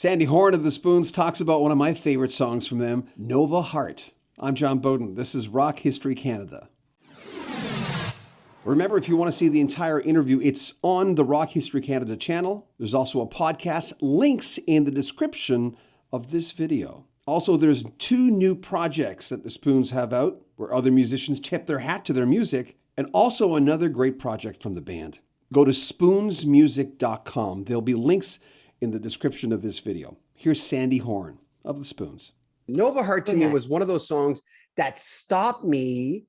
Sandy Horne of the Spoons talks about one of my favorite songs from them, Nova Heart. I'm John Beaudin. This is Rock History Canada. Remember, if you want to see the entire interview, it's on the Rock History Canada channel. There's also a podcast, links in the description of this video. Also, there's 2 new projects that the Spoons have out where other musicians tip their hat to their music, and also another great project from the band. Go to spoonsmusic.com. There'll be links in the description of this video. Here's Sandy Horne of the Spoons. Nova Heart to me was one of those songs that stopped me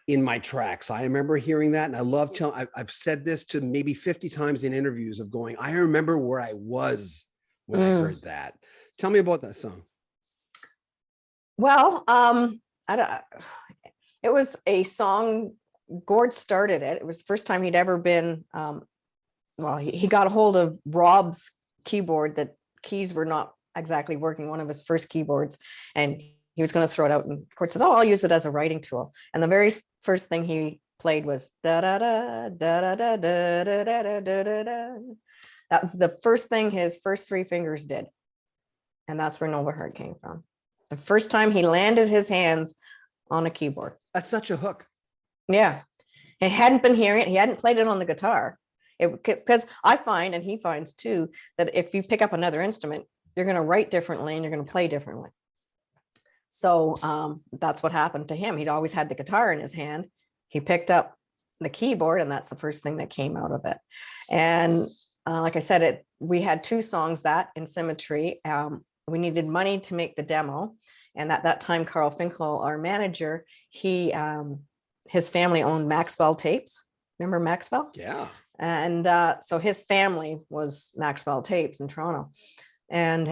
in my tracks. I remember hearing that, and I love telling, I've said this to maybe 50 times in interviews of going, I remember where I was when I heard that. Tell me about that song. Well, it was a song, Gord started it. It was the first time he'd ever been, he got a hold of Rob's keyboard, that keys were not exactly working, one of his first keyboards, and he was going to throw it out, and Gord says, I'll use it as a writing tool. And the very first thing he played was da da da da da da da da da da da da. That was the first thing his first 3 fingers did, and that's where Nova Heart came from. The first time he landed his hands on a keyboard. That's such a hook. Yeah, he hadn't been hearing it. He hadn't played it on the guitar. Because I find, and he finds too, that if you pick up another instrument, you're going to write differently and you're going to play differently. So that's what happened to him. He'd always had the guitar in his hand. He picked up the keyboard, and that's the first thing that came out of it. And like I said, we had 2 songs, that in Symmetry. We needed money to make the demo. And at that time, Carl Finkel, our manager, his family owned Maxwell Tapes. Remember Maxwell? Yeah. And so his family was Maxwell Tapes in Toronto. And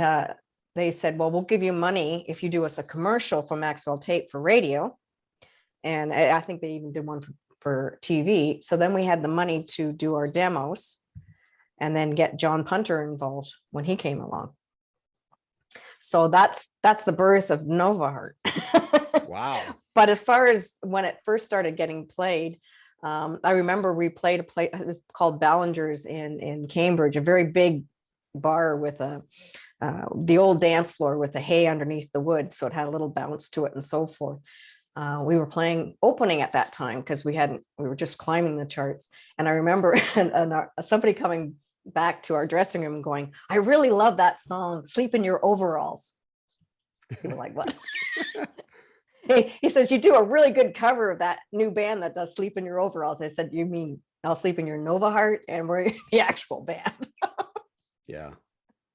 they said, well, we'll give you money if you do us a commercial for Maxwell Tape for radio. And I think they even did one for TV. So then we had the money to do our demos and then get John Punter involved when he came along. So that's the birth of Nova Heart. Wow. But as far as when it first started getting played, I remember we played it was called Ballinger's in Cambridge, a very big bar with the old dance floor with the hay underneath the wood. So it had a little bounce to it and so forth. We were playing opening at that time because we were just climbing the charts. And I remember somebody coming back to our dressing room going, I really love that song, Sleep in Your Overalls. We're like, what? He says, you do a really good cover of that new band that does Sleep in Your Overalls. I said, you mean I'll sleep in your Nova Heart? And we're the actual band. Yeah.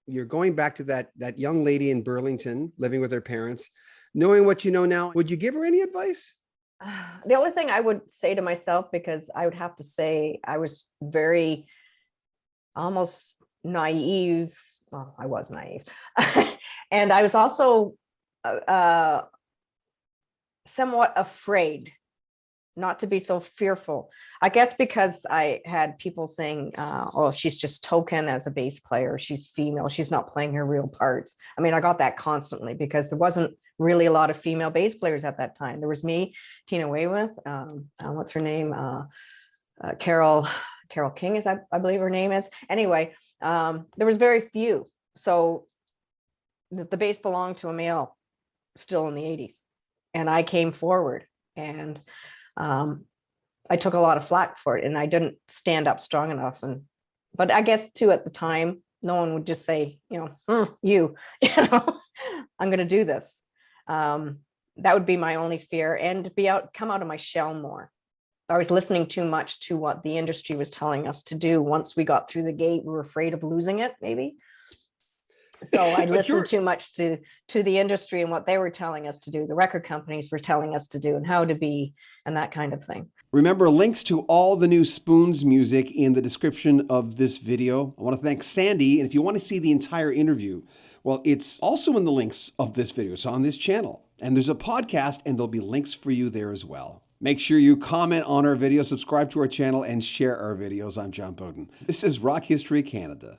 You're going back to that young lady in Burlington living with her parents. Knowing what you know now, would you give her any advice? The only thing I would say to myself, because I would have to say I was very almost naive. Well, I was naive. And I was also somewhat afraid not to be so fearful. I guess because I had people saying, oh, she's just token as a bass player. She's female. She's not playing her real parts. I mean, I got that constantly because there wasn't really a lot of female bass players at that time. There was me, Tina Weymouth, what's her name? Carol King is, I believe her name is. Anyway, there was very few. So the bass belonged to a male still in the 80s. And I came forward and I took a lot of flack for it and I didn't stand up strong enough. But I guess too, at the time, no one would just say, I'm going to do this. That would be my only fear, and come out of my shell more. I was listening too much to what the industry was telling us to do. Once we got through the gate, we were afraid of losing it, maybe. So I listened too much to the industry and what they were telling us to do, the record companies were telling us to do and how to be and that kind of thing. Remember, links to all the new Spoons music in the description of this video. I want to thank Sandy. And if you want to see the entire interview, well, it's also in the links of this video. It's on this channel. And there's a podcast and there'll be links for you there as well. Make sure you comment on our video, subscribe to our channel, and share our videos. I'm John Beaudin. This is Rock History Canada.